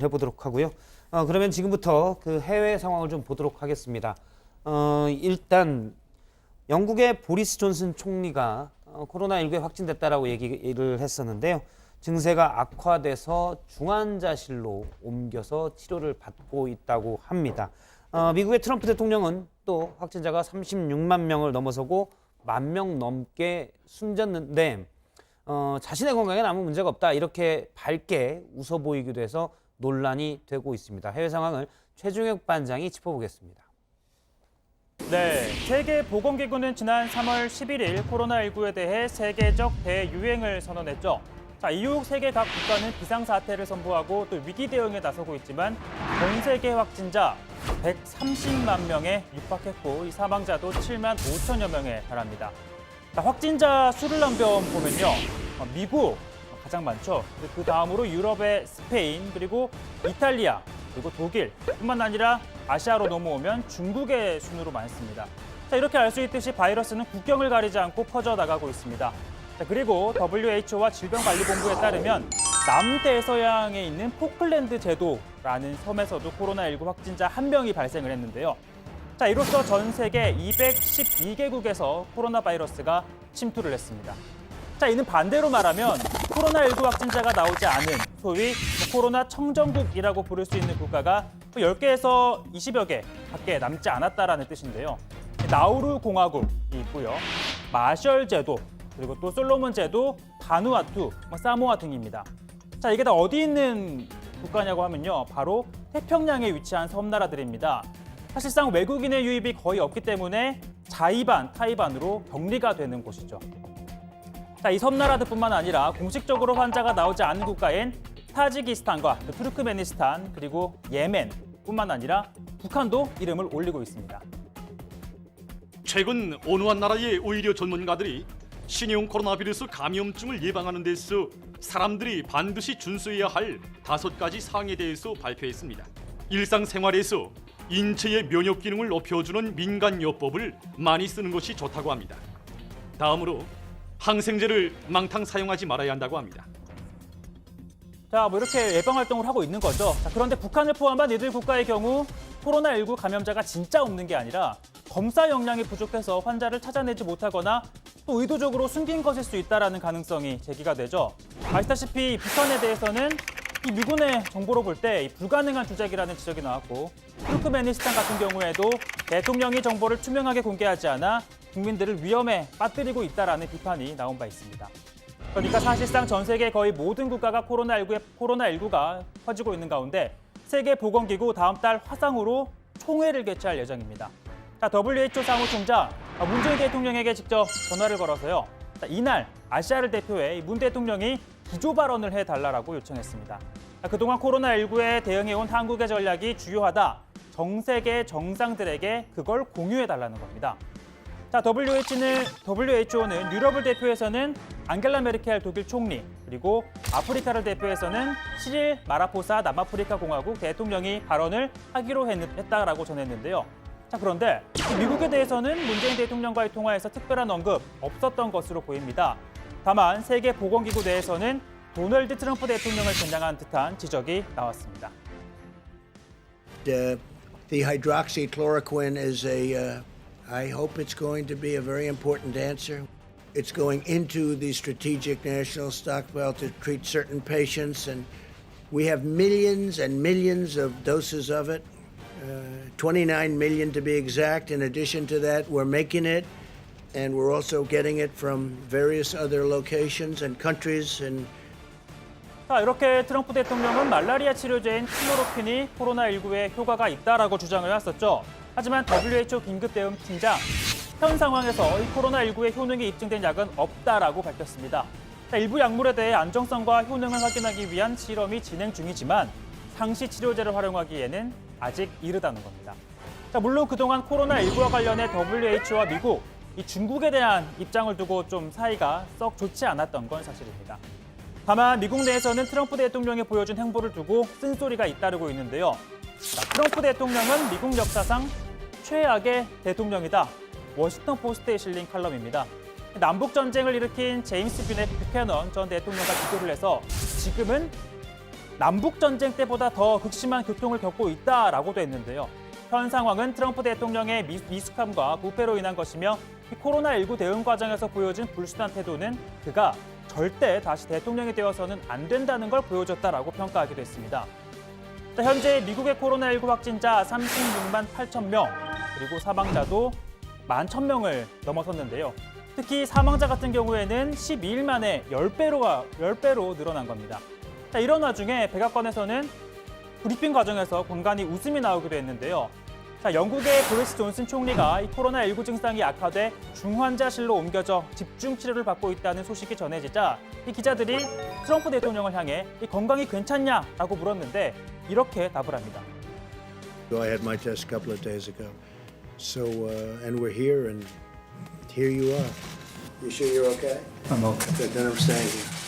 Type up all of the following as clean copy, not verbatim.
해보도록 하고요. 그러면 지금부터 그 해외 상황을 좀 보도록 하겠습니다. 일단 영국의 보리스 존슨 총리가 코로나19에 확진됐다라고 얘기를 했었는데요. 증세가 악화돼서 중환자실로 옮겨서 치료를 받고 있다고 합니다. 미국의 트럼프 대통령은 또 확진자가 36만 명을 넘어서고 1만 명 넘게 숨졌는데 자신의 건강에는 아무 문제가 없다 이렇게 밝게 웃어 보이기도 해서 논란이 되고 있습니다. 해외 상황을 최중혁 반장이 짚어보겠습니다. 네, 세계보건기구는 지난 3월 11일 코로나19에 대해 세계적 대유행을 선언했죠. 자, 이후 세계 각 국가는 비상사태를 선포하고 또 위기 대응에 나서고 있지만 전 세계 확진자 130만 명에 육박했고 이 사망자도 7만 5천여 명에 달합니다. 자, 확진자 수를 한번 보면요. 미국 가장 많죠. 그 다음으로 유럽의 스페인, 그리고 이탈리아, 그리고 독일 뿐만 아니라 아시아로 넘어오면 중국의 순으로 많습니다. 자, 이렇게 알 수 있듯이 바이러스는 국경을 가리지 않고 퍼져나가고 있습니다. 자, 그리고 WHO와 질병관리본부에 따르면 남대서양에 있는 포클랜드 제도라는 섬에서도 코로나19 확진자 1명이 발생을 했는데요. 자, 이로써 전 세계 212개국에서 코로나 바이러스가 침투를 했습니다. 자, 이는 반대로 말하면 코로나19 확진자가 나오지 않은 소위 코로나 청정국이라고 부를 수 있는 국가가 10개에서 20여 개 밖에 남지 않았다라는 뜻인데요. 나우루 공화국이 있고요. 마셜 제도, 그리고 또 솔로몬 제도, 바누아투, 사모아 등입니다. 자, 이게 다 어디 있는 국가냐고 하면요. 바로 태평양에 위치한 섬나라들입니다. 사실상 외국인의 유입이 거의 없기 때문에 자의반, 타의반으로 격리가 되는 곳이죠. 자, 이 섬나라들뿐만 아니라 공식적으로 환자가 나오지 않는 국가인 타지키스탄과 투르크메니스탄, 그리고 예멘뿐만 아니라 북한도 이름을 올리고 있습니다. 최근 어느 한 나라의 의료 전문가들이 신형 코로나 바이러스 감염증을 예방하는 데서 사람들이 반드시 준수해야 할 5가지 사항에 대해서 발표했습니다. 일상생활에서 인체의 면역 기능을 높여주는 민간요법을 많이 쓰는 것이 좋다고 합니다. 다음으로 항생제를 망탕 사용하지 말아야 한다고 합니다. 자, 이렇게 예방 활동을 하고 있는 거죠. 자, 그런데 북한을 포함한 이들 국가의 경우 코로나19 감염자가 진짜 없는 게 아니라 검사 역량이 부족해서 환자를 찾아내지 못하거나 또 의도적으로 숨긴 것일 수 있다는 가능성이 제기가 되죠. 아시다시피 북한에 대해서는 이 미군의 정보로 볼 때 불가능한 주작이라는 지적이 나왔고, 투르크메니스탄 같은 경우에도 대통령이 정보를 투명하게 공개하지 않아 국민들을 위험에 빠뜨리고 있다는 비판이 나온 바 있습니다. 그러니까 사실상 전 세계 거의 모든 국가가 코로나19가 퍼지고 있는 가운데 세계보건기구 다음 달 화상으로 총회를 개최할 예정입니다. 자, WHO 사무총장 문재인 대통령에게 직접 전화를 걸어서요. 자, 이날 아시아를 대표해 문 대통령이 기조 발언을 해달라고 요청했습니다. 자, 그동안 코로나19에 대응해온 한국의 전략이 주요하다. 전 세계 정상들에게 그걸 공유해달라는 겁니다. 자, WHO는 유럽을 대표해서는 앙겔라 메르켈 독일 총리, 그리고 아프리카를 대표해서는 시릴 마라포사 남아프리카 공화국 대통령이 발언을 하기로 했다라고 전했는데요. 자, 그런데 미국에 대해서는 문재인 대통령과의 통화에서 특별한 언급 없었던 것으로 보입니다. 다만 세계보건기구 내에서는 도널드 트럼프 대통령을 겨냥한 듯한 지적이 나왔습니다. The hydroxychloroquine is I hope it's going to be a very important answer. It's going into the strategic national stockpile to treat certain patients, and we have millions and millions of doses of it, 29 million to be exact. In addition to that, we're making it, and we're also getting it from various other locations and countries. And 자, 이렇게 트럼프 대통령은 말라리아 치료제인 클로로퀸이 코로나19에 효과가 있다라고 주장을 했었죠. 하지만 WHO 긴급대응팀장 현 상황에서 이 코로나19의 효능이 입증된 약은 없다라고 밝혔습니다. 자, 일부 약물에 대해 안정성과 효능을 확인하기 위한 실험이 진행 중이지만 상시 치료제를 활용하기에는 아직 이르다는 겁니다. 자, 물론 그동안 코로나19와 관련해 WHO와 미국, 이 중국에 대한 입장을 두고 좀 사이가 썩 좋지 않았던 건 사실입니다. 다만 미국 내에서는 트럼프 대통령이 보여준 행보를 두고 쓴소리가 잇따르고 있는데요. 자, 트럼프 대통령은 미국 역사상 최악의 대통령이다. 워싱턴 포스트에 실린 칼럼입니다. 남북 전쟁을 일으킨 제임스 뷰캐넌 전 대통령과 비교를 해서 지금은 남북 전쟁 때보다 더 극심한 교통을 겪고 있다라고도 했는데요. 현 상황은 트럼프 대통령의 미숙함과 부패로 인한 것이며 이 코로나19 대응 과정에서 보여진 불순한 태도는 그가 절대 다시 대통령이 되어서는 안 된다는 걸 보여줬다라고 평가하기도 했습니다. 자, 현재 미국의 코로나19 확진자 36만 8천 명, 그리고 사망자도 11,000명을 넘어섰는데요. 특히 사망자 같은 경우에는 12일 만에 10배로 늘어난 겁니다. 자, 이런 와중에 백악관에서는 브리핑 과정에서 간간히 웃음이 나오기도 했는데요. 자, 영국의 보리스 존슨 총리가 이 코로나19 증상이 악화돼 중환자실로 옮겨져 집중 치료를 받고 있다는 소식이 전해지자 이 기자들이 트럼프 대통령을 향해 이 건강이 괜찮냐라고 물었는데 이렇게 답을 합니다. I had my test a couple of days ago. So, and we're here, and here you are. You sure you're okay? I'm okay. Good, then I'm staying here.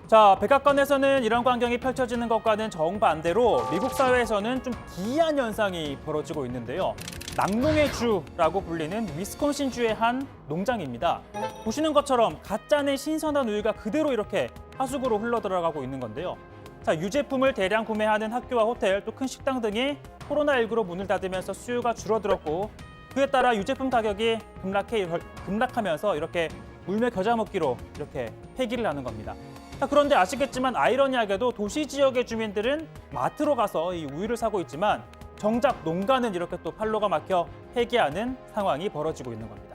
자, 백악관에서는 이런 광경이 펼쳐지는 것과는 정반대로 미국 사회에서는 좀 기이한 현상이 벌어지고 있는데요. 낙농의 주라고 불리는 위스콘신주의 한 농장입니다. 보시는 것처럼 가짜는 신선한 우유가 그대로 이렇게 하수구로 흘러들어가고 있는 건데요. 자, 유제품을 대량 구매하는 학교와 호텔, 또 큰 식당 등이 코로나19로 문을 닫으면서 수요가 줄어들었고 그에 따라 유제품 가격이 급락하면서 이렇게 물매 겨자 먹기로 이렇게 폐기를 하는 겁니다. 자, 그런데 아시겠지만 아이러니하게도 도시 지역의 주민들은 마트로 가서 이 우유를 사고 있지만 정작 농가는 이렇게 또 판로가 막혀 폐기하는 상황이 벌어지고 있는 겁니다.